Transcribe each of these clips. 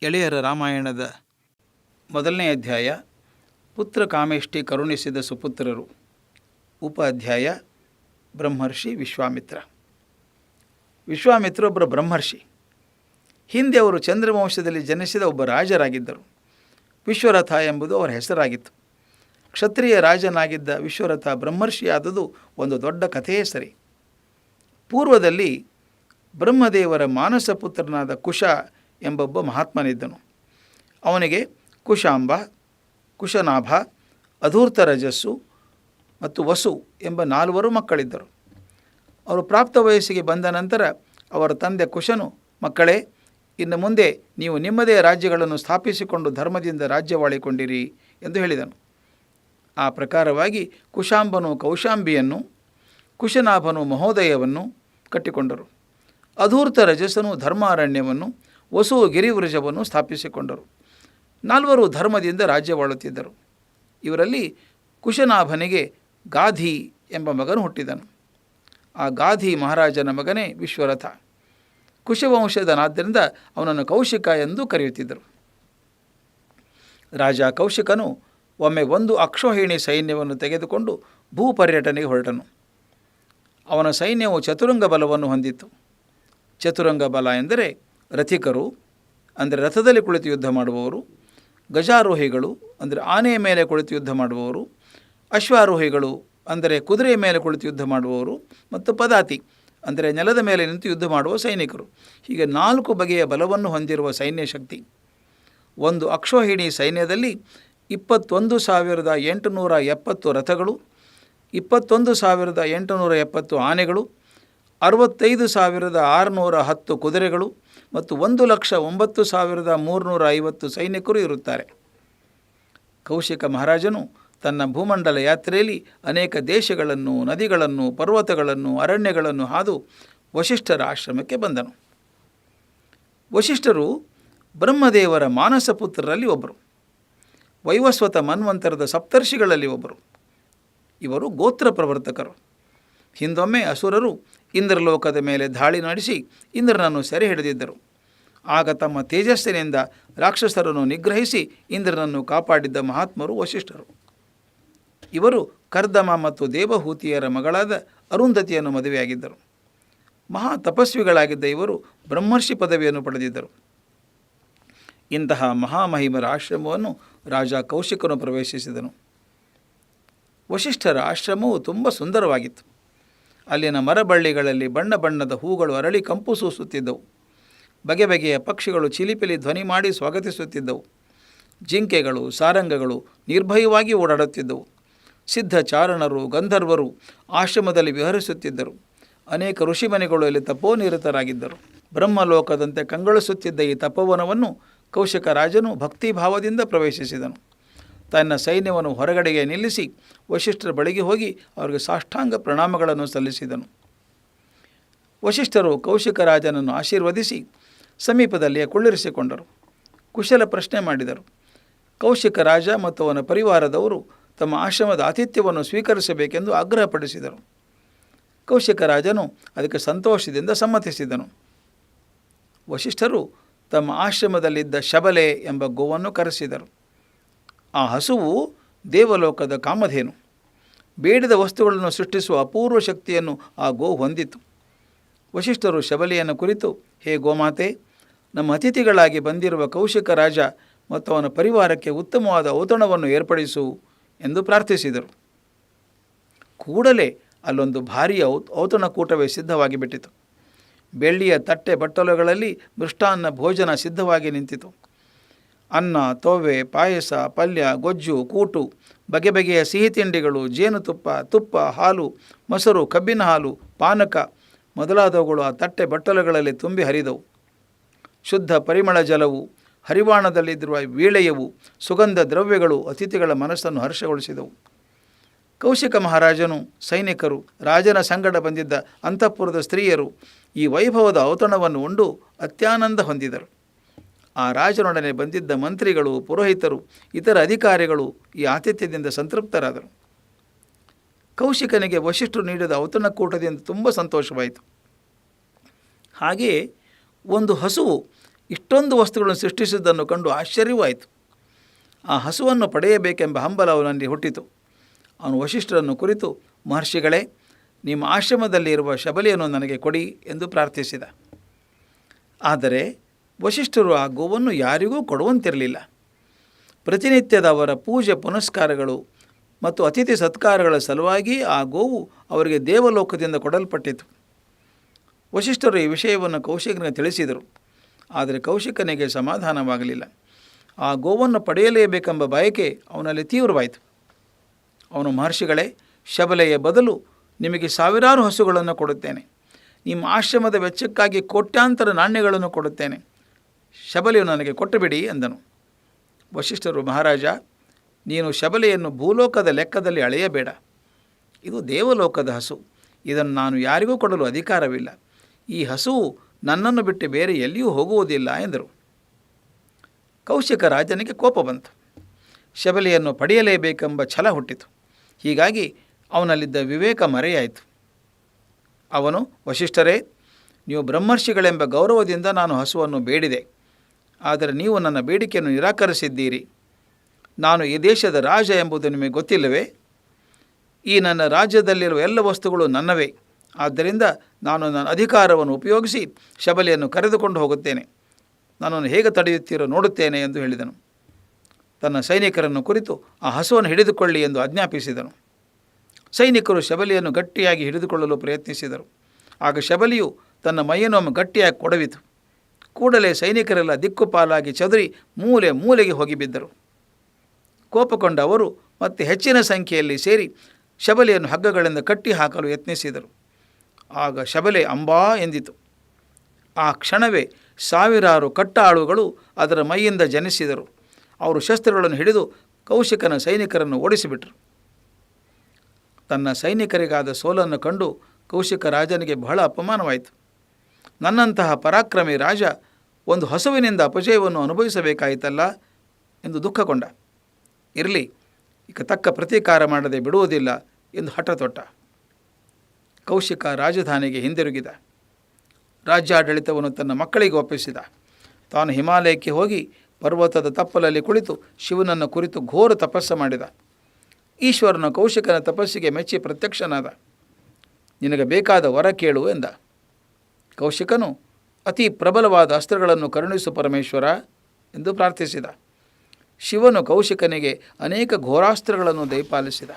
ಎಳೆಯರ ರಾಮಾಯಣದ ಮೊದಲನೇ ಅಧ್ಯಾಯ. ಪುತ್ರ ಕಾಮೇಷ್ಟಿ ಕರುಣಿಸಿದ ಸುಪುತ್ರರು. ಉಪ ಅಧ್ಯಾಯ ಬ್ರಹ್ಮರ್ಷಿ ವಿಶ್ವಾಮಿತ್ರ. ವಿಶ್ವಾಮಿತ್ರೊಬ್ಬರು ಬ್ರಹ್ಮರ್ಷಿ. ಹಿಂದೆ ಅವರು ಚಂದ್ರವಂಶದಲ್ಲಿ ಜನಿಸಿದ ಒಬ್ಬ ರಾಜರಾಗಿದ್ದರು. ವಿಶ್ವರಥ ಎಂಬುದು ಅವರ ಹೆಸರಾಗಿತ್ತು. ಕ್ಷತ್ರಿಯ ರಾಜನಾಗಿದ್ದ ವಿಶ್ವರಥ ಬ್ರಹ್ಮರ್ಷಿಯಾದುದು ಒಂದು ದೊಡ್ಡ ಕಥೆಯೇ ಸರಿ. ಪೂರ್ವದಲ್ಲಿ ಬ್ರಹ್ಮದೇವರ ಮಾನಸ ಪುತ್ರನಾದ ಕುಶ ಎಂಬೊಬ್ಬ ಮಹಾತ್ಮನಿದ್ದನು. ಅವನಿಗೆ ಕುಶಾಂಬ, ಕುಶನಾಭ, ಅಧೂರ್ತ ರಜಸ್ಸು ಮತ್ತು ವಸು ಎಂಬ 4 ಮಕ್ಕಳಿದ್ದರು. ಅವರು ಪ್ರಾಪ್ತ ವಯಸ್ಸಿಗೆ ಬಂದ ನಂತರ ಅವರ ತಂದೆ ಕುಶನು, ಮಕ್ಕಳೇ, ಇನ್ನು ಮುಂದೆ ನೀವು ನಿಮ್ಮದೇ ರಾಜ್ಯಗಳನ್ನು ಸ್ಥಾಪಿಸಿಕೊಂಡು ಧರ್ಮದಿಂದ ರಾಜ್ಯವಾಳಿಕೊಂಡಿರಿ ಎಂದು ಹೇಳಿದನು. ಆ ಪ್ರಕಾರವಾಗಿ ಕುಶಾಂಬನು ಕೌಶಾಂಬಿಯನ್ನು, ಕುಶನಾಭನು ಮಹೋದಯವನ್ನು ಕಟ್ಟಿಕೊಂಡರು. ಅಧೂರ್ತ ರಜಸ್ಸನು ಧರ್ಮಾರಣ್ಯವನ್ನು, ವಸು ಗಿರಿವೃಜವನ್ನು ಸ್ಥಾಪಿಸಿಕೊಂಡರು. 4 ಧರ್ಮದಿಂದ ರಾಜ್ಯವಾಳುತ್ತಿದ್ದರು. ಇವರಲ್ಲಿ ಕುಶನಾಭನಿಗೆ ಗಾಧಿ ಎಂಬ ಮಗನು ಹುಟ್ಟಿದನು. ಆ ಗಾಧಿ ಮಹಾರಾಜನ ಮಗನೇ ವಿಶ್ವರಥ. ಕುಶವಂಶದನಾದ್ದರಿಂದ ಅವನನ್ನು ಕೌಶಿಕ ಎಂದು ಕರೆಯುತ್ತಿದ್ದರು. ರಾಜ ಕೌಶಿಕನು ಒಮ್ಮೆ 1 ಅಕ್ಷೋಹಿಣಿ ಸೈನ್ಯವನ್ನು ತೆಗೆದುಕೊಂಡು ಭೂಪರ್ಯಟನೆಗೆ ಹೊರಟನು. ಅವನ ಸೈನ್ಯವು ಚತುರಂಗ ಬಲವನ್ನು ಹೊಂದಿತ್ತು. ಚತುರಂಗ ಬಲ ಎಂದರೆ ರಥಿಕರು, ಅಂದರೆ ರಥದಲ್ಲಿ ಕುಳಿತು ಯುದ್ಧ ಮಾಡುವವರು, ಗಜಾರೋಹಿಗಳು, ಅಂದರೆ ಆನೆಯ ಮೇಲೆ ಕುಳಿತು ಯುದ್ಧ ಮಾಡುವವರು, ಅಶ್ವಾರೋಹಿಗಳು, ಅಂದರೆ ಕುದುರೆಯ ಮೇಲೆ ಕುಳಿತು ಯುದ್ಧ ಮಾಡುವವರು, ಮತ್ತು ಪದಾತಿ, ಅಂದರೆ ನೆಲದ ಮೇಲೆ ನಿಂತು ಯುದ್ಧ ಮಾಡುವ ಸೈನಿಕರು. ಹೀಗೆ 4 ಬಗೆಯ ಬಲವನ್ನು ಹೊಂದಿರುವ ಸೈನ್ಯ ಶಕ್ತಿ. 1 ಅಕ್ಷೋಹಿಣಿ ಸೈನ್ಯದಲ್ಲಿ 21,870 ರಥಗಳು, 21,870 ಆನೆಗಳು, 65,610 ಕುದುರೆಗಳು ಮತ್ತು 1,09,350 ಸೈನಿಕರು ಇರುತ್ತಾರೆ. ಕೌಶಿಕ ಮಹಾರಾಜನು ತನ್ನ ಭೂಮಂಡಲ ಯಾತ್ರೆಯಲ್ಲಿ ಅನೇಕ ದೇಶಗಳನ್ನು, ನದಿಗಳನ್ನು, ಪರ್ವತಗಳನ್ನು, ಅರಣ್ಯಗಳನ್ನು ಹಾದು ವಸಿಷ್ಠರ ಆಶ್ರಮಕ್ಕೆ ಬಂದನು. ವಸಿಷ್ಠರು ಬ್ರಹ್ಮದೇವರ ಮಾನಸ ಪುತ್ರರಲ್ಲಿ ಒಬ್ಬರು. ವೈವಸ್ವತ ಮನ್ವಂತರದ ಸಪ್ತರ್ಷಿಗಳಲ್ಲಿ ಒಬ್ಬರು. ಇವರು ಗೋತ್ರ ಪ್ರವರ್ತಕರು. ಹಿಂದೊಮ್ಮೆ ಅಸುರರು ಇಂದ್ರಲೋಕದ ಮೇಲೆ ದಾಳಿ ನಡೆಸಿ ಇಂದ್ರನನ್ನು ಸೆರೆ ಹಿಡಿದಿದ್ದರು. ಆಗ ತಮ್ಮ ತೇಜಸ್ಸಿನಿಂದ ರಾಕ್ಷಸರನ್ನು ನಿಗ್ರಹಿಸಿ ಇಂದ್ರನನ್ನು ಕಾಪಾಡಿದ್ದ ಮಹಾತ್ಮರು ವಸಿಷ್ಠರು. ಇವರು ಕರ್ದಮ ಮತ್ತು ದೇವಹೂತಿಯರ ಮಗಳಾದ ಅರುಂಧತಿಯನ್ನು ಮದುವೆಯಾಗಿದ್ದರು. ಮಹಾ ತಪಸ್ವಿಗಳಾಗಿದ್ದ ಇವರು ಬ್ರಹ್ಮರ್ಷಿ ಪದವಿಯನ್ನು ಪಡೆದಿದ್ದರು. ಇಂತಹ ಮಹಾಮಹಿಮರ ಆಶ್ರಮವನ್ನು ರಾಜ ಕೌಶಿಕನು ಪ್ರವೇಶಿಸಿದನು. ವಸಿಷ್ಠರ ಆಶ್ರಮವು ತುಂಬ ಸುಂದರವಾಗಿತ್ತು. ಅಲ್ಲಿನ ಮರಬಳ್ಳಿಗಳಲ್ಲಿ ಬಣ್ಣ ಬಣ್ಣದ ಹೂಗಳು ಅರಳಿ ಕಂಪು ಸೂಸುತ್ತಿದ್ದವು. ಬಗೆ ಬಗೆಯ ಪಕ್ಷಿಗಳು ಚಿಲಿಪಿಲಿ ಧ್ವನಿ ಮಾಡಿ ಸ್ವಾಗತಿಸುತ್ತಿದ್ದವು. ಜಿಂಕೆಗಳು, ಸಾರಂಗಗಳು ನಿರ್ಭಯವಾಗಿ ಓಡಾಡುತ್ತಿದ್ದವು. ಸಿದ್ಧ ಚಾರಣರು, ಗಂಧರ್ವರು ಆಶ್ರಮದಲ್ಲಿ ವಿಹರಿಸುತ್ತಿದ್ದರು. ಅನೇಕ ಋಷಿಮನೆಗಳು ಅಲ್ಲಿ ತಪೋನಿರತರಾಗಿದ್ದರು. ಬ್ರಹ್ಮಲೋಕದಂತೆ ಕಂಗೊಳಿಸುತ್ತಿದ್ದ ಈ ತಪೋವನವನ್ನು ಕೌಶಿಕ ರಾಜನು ಭಕ್ತಿಭಾವದಿಂದ ಪ್ರವೇಶಿಸಿದನು. ತನ್ನ ಸೈನ್ಯವನ್ನು ಹೊರಗಡೆಗೆ ನಿಲ್ಲಿಸಿ ವಸಿಷ್ಠರ ಬಳಿಗೆ ಹೋಗಿ ಅವರಿಗೆ ಸಾಷ್ಟಾಂಗ ಪ್ರಣಾಮಗಳನ್ನು ಸಲ್ಲಿಸಿದನು. ವಸಿಷ್ಠರು ಕೌಶಿಕ ರಾಜನನ್ನು ಆಶೀರ್ವದಿಸಿ ಸಮೀಪದಲ್ಲಿಯೇ ಕುಳ್ಳಿರಿಸಿಕೊಂಡರು. ಕುಶಲ ಪ್ರಶ್ನೆ ಮಾಡಿದರು. ಕೌಶಿಕ ರಾಜ ಮತ್ತು ಅವನ ಪರಿವಾರದವರು ತಮ್ಮ ಆಶ್ರಮದ ಆತಿಥ್ಯವನ್ನು ಸ್ವೀಕರಿಸಬೇಕೆಂದು ಆಗ್ರಹಪಡಿಸಿದರು. ಕೌಶಿಕ ರಾಜನು ಅದಕ್ಕೆ ಸಂತೋಷದಿಂದ ಸಮ್ಮತಿಸಿದನು. ವಸಿಷ್ಠರು ತಮ್ಮ ಆಶ್ರಮದಲ್ಲಿದ್ದ ಶಬಲೆ ಎಂಬ ಗೋವನ್ನು ಕರೆಸಿದರು. ಆ ಹಸುವು ದೇವಲೋಕದ ಕಾಮಧೇನು. ಬೇಡಿದ ವಸ್ತುಗಳನ್ನು ಸೃಷ್ಟಿಸುವ ಅಪೂರ್ವ ಶಕ್ತಿಯನ್ನು ಆ ಗೋ ಹೊಂದಿತು. ವಸಿಷ್ಠರು ಶಬಲೆಯನ್ನು ಕುರಿತು, ಹೇ ಗೋಮಾತೆ, ನಮ್ಮ ಅತಿಥಿಗಳಾಗಿ ಬಂದಿರುವ ಕೌಶಿಕ ರಾಜ ಮತ್ತು ಅವನ ಪರಿವಾರಕ್ಕೆ ಉತ್ತಮವಾದ ಔತಣವನ್ನು ಏರ್ಪಡಿಸು ಎಂದು ಪ್ರಾರ್ಥಿಸಿದರು. ಕೂಡಲೇ ಅಲ್ಲೊಂದು ಭಾರೀ ಔತಣಕೂಟವೇ ಸಿದ್ಧವಾಗಿ ಬಿಟ್ಟಿತು. ಬೆಳ್ಳಿಯ ತಟ್ಟೆ ಬಟ್ಟಲುಗಳಲ್ಲಿ ಮೃಷ್ಟಾನ್ನ ಭೋಜನ ಸಿದ್ಧವಾಗಿ ನಿಂತಿತು. ಅನ್ನ, ತೊವ್ವೆ, ಪಾಯಸ, ಪಲ್ಯ, ಗೊಜ್ಜು, ಕೂಟು, ಬಗೆ ಬಗೆಯ ಸಿಹಿ ತಿಂಡಿಗಳು, ಜೇನುತುಪ್ಪ, ತುಪ್ಪ, ಹಾಲು, ಮೊಸರು, ಕಬ್ಬಿನ ಹಾಲು, ಪಾನಕ ಮೊದಲಾದವುಗಳು ಆ ತಟ್ಟೆ ಬಟ್ಟಲುಗಳಲ್ಲಿ ತುಂಬಿ ಹರಿದವು. ಶುದ್ಧ ಪರಿಮಳ ಜಲವು, ಹರಿವಾಣದಲ್ಲಿದ್ದಿರುವ ವೀಳೆಯವು, ಸುಗಂಧ ದ್ರವ್ಯಗಳು ಅತಿಥಿಗಳ ಮನಸ್ಸನ್ನು ಹರ್ಷಗೊಳಿಸಿದವು. ಕೌಶಿಕ ಮಹಾರಾಜನು, ಸೈನಿಕರು, ರಾಜನ ಸಂಗಡ ಬಂದಿದ್ದ ಅಂತಃಪುರದ ಸ್ತ್ರೀಯರು ಈ ವೈಭವದ ಔತಣವನ್ನು ಉಂಡು ಅತ್ಯಾನಂದ ಹೊಂದಿದರು. ಆ ರಾಜನೊಡನೆ ಬಂದಿದ್ದ ಮಂತ್ರಿಗಳು, ಪುರೋಹಿತರು, ಇತರ ಅಧಿಕಾರಿಗಳು ಈ ಆತಿಥ್ಯದಿಂದ ಸಂತೃಪ್ತರಾದರು. ಕೌಶಿಕನಿಗೆ ವಸಿಷ್ಠರು ನೀಡಿದ ಔತಣಕೂಟದಿಂದ ತುಂಬ ಸಂತೋಷವಾಯಿತು. ಹಾಗೆಯೇ ಒಂದು ಹಸುವು ಇಷ್ಟೊಂದು ವಸ್ತುಗಳನ್ನು ಸೃಷ್ಟಿಸಿದ್ದನ್ನು ಕಂಡು ಆಶ್ಚರ್ಯವಾಯಿತು. ಆ ಹಸುವನ್ನು ಪಡೆಯಬೇಕೆಂಬ ಹಂಬಲ ಅವನಲ್ಲಿ ಹುಟ್ಟಿತು. ಅವನು ವಶಿಷ್ಠರನ್ನು ಕುರಿತು, ಮಹರ್ಷಿಗಳೇ, ನಿಮ್ಮ ಆಶ್ರಮದಲ್ಲಿ ಇರುವ ಶಬಲಿಯನ್ನು ನನಗೆ ಕೊಡಿ ಎಂದು ಪ್ರಾರ್ಥಿಸಿದ. ಆದರೆ ವಶಿಷ್ಠರು ಆ ಗೋವನ್ನು ಯಾರಿಗೂ ಕೊಡುವಂತಿರಲಿಲ್ಲ. ಪ್ರತಿನಿತ್ಯದ ಅವರ ಪೂಜೆ ಪುನಸ್ಕಾರಗಳು ಮತ್ತು ಅತಿಥಿ ಸತ್ಕಾರಗಳ ಸಲುವಾಗಿ ಆ ಗೋವು ಅವರಿಗೆ ದೇವಲೋಕದಿಂದ ಕೊಡಲ್ಪಟ್ಟಿತು. ವಶಿಷ್ಠರು ಈ ವಿಷಯವನ್ನು ಕೌಶಿಕನಿಗೆ ತಿಳಿಸಿದರು. ಆದರೆ ಕೌಶಿಕನಿಗೆ ಸಮಾಧಾನವಾಗಲಿಲ್ಲ. ಆ ಗೋವನ್ನು ಪಡೆಯಲೇಬೇಕೆಂಬ ಬಯಕೆ ಅವನಲ್ಲಿ ತೀವ್ರವಾಯಿತು. ಅವನು, ಮಹರ್ಷಿಗಳೇ, ಶಬಲೆಯ ಬದಲು ನಿಮಗೆ ಸಾವಿರಾರು ಹಸುಗಳನ್ನು ಕೊಡುತ್ತೇನೆ. ನಿಮ್ಮ ಆಶ್ರಮದ ವೆಚ್ಚಕ್ಕಾಗಿ ಕೋಟ್ಯಾಂತರ ನಾಣ್ಯಗಳನ್ನು ಕೊಡುತ್ತೇನೆ. ಶಬಲೆಯು ನನಗೆ ಕೊಟ್ಟುಬಿಡಿ ಎಂದನು. ವಶಿಷ್ಠರು, ಮಹಾರಾಜ, ನೀನು ಶಬಲೆಯನ್ನು ಭೂಲೋಕದ ಲೆಕ್ಕದಲ್ಲಿ ಅಳೆಯಬೇಡ. ಇದು ದೇವಲೋಕದ ಹಸು. ಇದನ್ನು ನಾನು ಯಾರಿಗೂ ಕೊಡಲು ಅಧಿಕಾರವಿಲ್ಲ. ಈ ಹಸುವು ನನ್ನನ್ನು ಬಿಟ್ಟು ಬೇರೆ ಎಲ್ಲಿಯೂ ಹೋಗುವುದಿಲ್ಲ ಎಂದರು. ಕೌಶಿಕ ರಾಜನಿಗೆ ಕೋಪ ಬಂತು. ಶಬಲೆಯನ್ನು ಪಡೆಯಲೇಬೇಕೆಂಬ ಛಲ ಹುಟ್ಟಿತು. ಹೀಗಾಗಿ ಅವನಲ್ಲಿದ್ದ ವಿವೇಕ ಮರೆಯಾಯಿತು. ಅವನು, ವಶಿಷ್ಠರೇ, ನೀವು ಬ್ರಹ್ಮರ್ಷಿಗಳೆಂಬ ಗೌರವದಿಂದ ನಾನು ಹಸುವನ್ನು ಬೇಡಿದೆ. ಆದರೆ ನೀವು ನನ್ನ ಬೇಡಿಕೆಯನ್ನು ನಿರಾಕರಿಸಿದ್ದೀರಿ. ನಾನು ಈ ದೇಶದ ರಾಜ ಎಂಬುದು ನಿಮಗೆ ಗೊತ್ತಿಲ್ಲವೇ? ಈ ನನ್ನ ರಾಜ್ಯದಲ್ಲಿರುವ ಎಲ್ಲ ವಸ್ತುಗಳು ನನ್ನವೇ. ಆದ್ದರಿಂದ ನಾನು ನನ್ನ ಅಧಿಕಾರವನ್ನು ಉಪಯೋಗಿಸಿ ಶಬಲೆಯನ್ನು ಕರೆದುಕೊಂಡು ಹೋಗುತ್ತೇನೆ. ನನ್ನನ್ನು ಹೇಗೆ ತಡೆಯುತ್ತೀರೋ ನೋಡುತ್ತೇನೆ ಎಂದು ಹೇಳಿದನು. ತನ್ನ ಸೈನಿಕರನ್ನು ಕುರಿತು ಆ ಹಸುವನ್ನು ಹಿಡಿದುಕೊಳ್ಳಿ ಎಂದು ಆಜ್ಞಾಪಿಸಿದನು. ಸೈನಿಕರು ಶಬಲೆಯನ್ನು ಗಟ್ಟಿಯಾಗಿ ಹಿಡಿದುಕೊಳ್ಳಲು ಪ್ರಯತ್ನಿಸಿದರು. ಆಗ ಶಬಲಿಯು ತನ್ನ ಮೈಯನ್ನು ಗಟ್ಟಿಯಾಗಿ ಕೊಡವಿತು. ಕೂಡಲೇ ಸೈನಿಕರೆಲ್ಲ ದಿಕ್ಕುಪಾಲಾಗಿ ಚದುರಿ ಮೂಲೆ ಮೂಲೆಗೆ ಹೋಗಿಬಿದ್ದರು. ಕೋಪಗೊಂಡ ಅವರು ಮತ್ತೆ ಹೆಚ್ಚಿನ ಸಂಖ್ಯೆಯಲ್ಲಿ ಸೇರಿ ಶಬಲೆಯನ್ನು ಹಗ್ಗಗಳಿಂದ ಕಟ್ಟಿ ಹಾಕಲು ಯತ್ನಿಸಿದರು. ಆಗ ಶಬಲೆ ಅಂಬಾ ಎಂದಿತು. ಆ ಕ್ಷಣವೇ ಸಾವಿರಾರು ಕಟ್ಟಾಳುಗಳು ಅದರ ಮೈಯಿಂದ ಜನಿಸಿದರು. ಅವರು ಶಸ್ತ್ರಗಳನ್ನು ಹಿಡಿದು ಕೌಶಿಕನ ಸೈನಿಕರನ್ನು ಓಡಿಸಿಬಿಟ್ರು. ತನ್ನ ಸೈನಿಕರಿಗಾದ ಸೋಲನ್ನು ಕಂಡು ಕೌಶಿಕ ರಾಜನಿಗೆ ಬಹಳ ಅಪಮಾನವಾಯಿತು. ನನ್ನಂತಹ ಪರಾಕ್ರಮಿ ರಾಜ ಒಂದು ಹಸುವಿನಿಂದ ಅಪಜಯವನ್ನು ಅನುಭವಿಸಬೇಕಾಯಿತಲ್ಲ ಎಂದು ದುಃಖಗೊಂಡ. ಇರಲಿ, ಈಗ ತಕ್ಕ ಪ್ರತೀಕಾರ ಮಾಡದೆ ಬಿಡುವುದಿಲ್ಲ ಎಂದು ಹಠ ತೊಟ್ಟ. ಕೌಶಿಕ ರಾಜಧಾನಿಗೆ ಹಿಂದಿರುಗಿದ. ರಾಜ್ಯಾಡಳಿತವನ್ನು ತನ್ನ ಮಕ್ಕಳಿಗೆ ಒಪ್ಪಿಸಿದ. ತಾನು ಹಿಮಾಲಯಕ್ಕೆ ಹೋಗಿ ಪರ್ವತದ ತಪ್ಪಲಲ್ಲಿ ಕುಳಿತು ಶಿವನನ್ನು ಕುರಿತು ಘೋರ ತಪಸ್ಸು ಮಾಡಿದ. ಈಶ್ವರನ ಕೌಶಿಕನ ತಪಸ್ಸಿಗೆ ಮೆಚ್ಚಿ ಪ್ರತ್ಯಕ್ಷನಾದ. ನಿನಗೆ ಬೇಕಾದ ವರ ಕೇಳು ಎಂದ. ಕೌಶಿಕನು, ಅತಿ ಪ್ರಬಲವಾದ ಅಸ್ತ್ರಗಳನ್ನು ಕರುಣಿಸು ಪರಮೇಶ್ವರ ಎಂದು ಪ್ರಾರ್ಥಿಸಿದ. ಶಿವನು ಕೌಶಿಕನಿಗೆ ಅನೇಕ ಘೋರಾಸ್ತ್ರಗಳನ್ನು ದಯಪಾಲಿಸಿದ.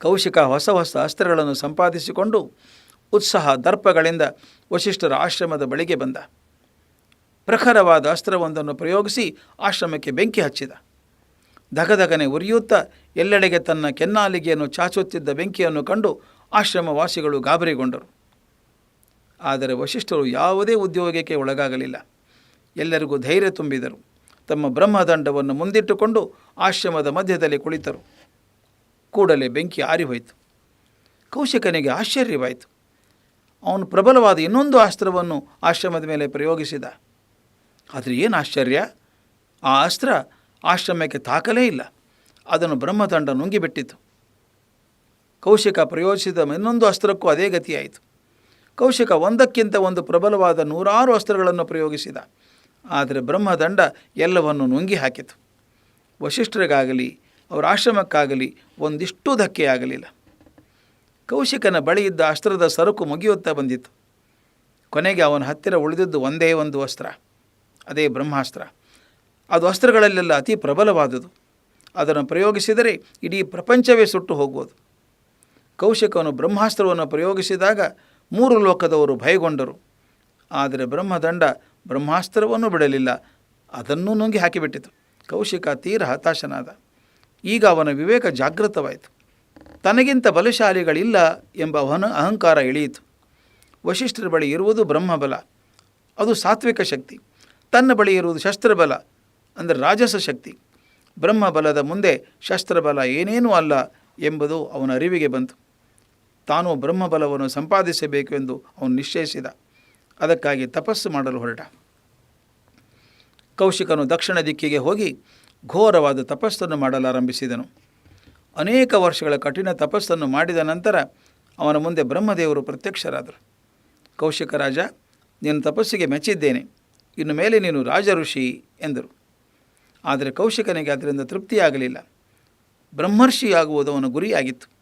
ಕೌಶಿಕ ಹೊಸ ಹೊಸ ಅಸ್ತ್ರಗಳನ್ನು ಸಂಪಾದಿಸಿಕೊಂಡು ಉತ್ಸಾಹ ದರ್ಪಗಳಿಂದ ವಶಿಷ್ಠರ ಆಶ್ರಮದ ಬಳಿಗೆ ಬಂದ. ಪ್ರಖರವಾದ ಅಸ್ತ್ರವೊಂದನ್ನು ಪ್ರಯೋಗಿಸಿ ಆಶ್ರಮಕ್ಕೆ ಬೆಂಕಿ ಹಚ್ಚಿದ. ಧಗಧಗನೆ ಉರಿಯುತ್ತಾ ಎಲ್ಲೆಡೆಗೆ ತನ್ನ ಕೆನ್ನಾಲಿಗೆಯನ್ನು ಚಾಚುತ್ತಿದ್ದ ಬೆಂಕಿಯನ್ನು ಕಂಡು ಆಶ್ರಮವಾಸಿಗಳು ಗಾಬರಿಗೊಂಡರು. ಆದರೆ ವಶಿಷ್ಠರು ಯಾವುದೇ ಉದ್ಯೋಗಕ್ಕೆ ಒಳಗಾಗಲಿಲ್ಲ. ಎಲ್ಲರಿಗೂ ಧೈರ್ಯ ತುಂಬಿದರು. ತಮ್ಮ ಬ್ರಹ್ಮದಂಡವನ್ನು ಮುಂದಿಟ್ಟುಕೊಂಡು ಆಶ್ರಮದ ಮಧ್ಯದಲ್ಲಿ ಕುಳಿತರು. ಕೂಡಲೇ ಬೆಂಕಿ ಆರಿಹೋಯಿತು. ಕೌಶಿಕನಿಗೆ ಆಶ್ಚರ್ಯವಾಯಿತು. ಅವನು ಪ್ರಬಲವಾದ ಇನ್ನೊಂದು ಅಸ್ತ್ರವನ್ನು ಆಶ್ರಮದ ಮೇಲೆ ಪ್ರಯೋಗಿಸಿದ. ಆದರೆ ಏನು ಆಶ್ಚರ್ಯ, ಆ ಅಸ್ತ್ರ ಆಶ್ರಮಕ್ಕೆ ತಾಕಲೇ ಇಲ್ಲ. ಅದನ್ನು ಬ್ರಹ್ಮದಂಡ ನುಂಗಿಬಿಟ್ಟಿತು. ಕೌಶಿಕ ಪ್ರಯೋಗಿಸಿದ ಇನ್ನೊಂದು ಅಸ್ತ್ರಕ್ಕೂ ಅದೇ ಗತಿಯಾಯಿತು. ಕೌಶಿಕ ಒಂದಕ್ಕಿಂತ ಒಂದು ಪ್ರಬಲವಾದ 100 ಅಸ್ತ್ರಗಳನ್ನು ಪ್ರಯೋಗಿಸಿದ. ಆದರೆ ಬ್ರಹ್ಮದಂಡ ಎಲ್ಲವನ್ನು ನುಂಗಿ ಹಾಕಿತು. ವಶಿಷ್ಠರಿಗಾಗಲಿ ಅವರ ಆಶ್ರಮಕ್ಕಾಗಲಿ ಒಂದಿಷ್ಟು ಧಕ್ಕೆಯಾಗಲಿಲ್ಲ. ಕೌಶಿಕನ ಬಳಿ ಇದ್ದ ಅಸ್ತ್ರದ ಸರಕು ಮುಗಿಯುತ್ತಾ ಬಂದಿತ್ತು. ಕೊನೆಗೆ ಅವನ ಹತ್ತಿರ ಉಳಿದಿದ್ದು ಒಂದೇ ಒಂದು ಅಸ್ತ್ರ, ಅದೇ ಬ್ರಹ್ಮಾಸ್ತ್ರ. ಅದು ಅಸ್ತ್ರಗಳಲ್ಲೆಲ್ಲ ಅತಿ ಪ್ರಬಲವಾದುದು. ಅದನ್ನು ಪ್ರಯೋಗಿಸಿದರೆ ಇಡೀ ಪ್ರಪಂಚವೇ ಸುಟ್ಟು ಹೋಗುವುದು. ಕೌಶಿಕನು ಬ್ರಹ್ಮಾಸ್ತ್ರವನ್ನು ಪ್ರಯೋಗಿಸಿದಾಗ 3 ಲೋಕದವರು ಭಯಗೊಂಡರು. ಆದರೆ ಬ್ರಹ್ಮದಂಡ ಬ್ರಹ್ಮಾಸ್ತ್ರವನ್ನು ಬಿಡಲಿಲ್ಲ, ಅದನ್ನೂ ನುಂಗಿ ಹಾಕಿಬಿಟ್ಟಿತು. ಕೌಶಿಕ ತೀರ ಹತಾಶನಾದ. ಈಗ ಅವನ ವಿವೇಕ ಜಾಗೃತವಾಯಿತು. ತನಗಿಂತ ಬಲಶಾಲಿಗಳಿಲ್ಲ ಎಂಬ ಅಹಂಕಾರ ಇಳಿಯಿತು. ವಶಿಷ್ಠರ ಬಳಿ ಇರುವುದು ಬ್ರಹ್ಮಬಲ, ಅದು ಸಾತ್ವಿಕ ಶಕ್ತಿ. ತನ್ನ ಬಳಿ ಇರುವುದು ಶಸ್ತ್ರಬಲ, ಅಂದರೆ ರಾಜಸ ಶಕ್ತಿ. ಬ್ರಹ್ಮಬಲದ ಮುಂದೆ ಶಸ್ತ್ರಬಲ ಏನೇನೂ ಅಲ್ಲ ಎಂಬುದು ಅವನ ಅರಿವಿಗೆ ಬಂತು. ತಾನು ಬ್ರಹ್ಮಬಲವನ್ನು ಸಂಪಾದಿಸಬೇಕು ಎಂದು ಅವನು ನಿಶ್ಚಯಿಸಿದ. ಅದಕ್ಕಾಗಿ ತಪಸ್ಸು ಮಾಡಲು ಹೊರಟ. ಕೌಶಿಕನು ದಕ್ಷಿಣ ದಿಕ್ಕಿಗೆ ಹೋಗಿ ಘೋರವಾದ ತಪಸ್ಸನ್ನು ಮಾಡಲಾರಂಭಿಸಿದನು. ಅನೇಕ ವರ್ಷಗಳ ಕಠಿಣ ತಪಸ್ಸನ್ನು ಮಾಡಿದ ನಂತರ ಅವನ ಮುಂದೆ ಬ್ರಹ್ಮದೇವರು ಪ್ರತ್ಯಕ್ಷರಾದರು. ಕೌಶಿಕ ರಾಜ, ನಿನ್ನ ತಪಸ್ಸಿಗೆ ಮೆಚ್ಚಿದ್ದೇನೆ. ಇನ್ನು ಮೇಲೆ ನೀನು ರಾಜ ಋಷಿ ಎಂದರು. ಆದರೆ ಕೌಶಿಕನಿಗೆ ಅದರಿಂದ ತೃಪ್ತಿಯಾಗಲಿಲ್ಲ. ಬ್ರಹ್ಮರ್ಷಿಯಾಗುವುದು ಅವನ ಗುರಿಯಾಗಿತ್ತು.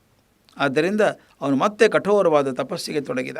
ಆದ್ದರಿಂದ ಅವನು ಮತ್ತೆ ಕಠೋರವಾದ ತಪಸ್ಸಿಗೆ ತೊಡಗಿದ.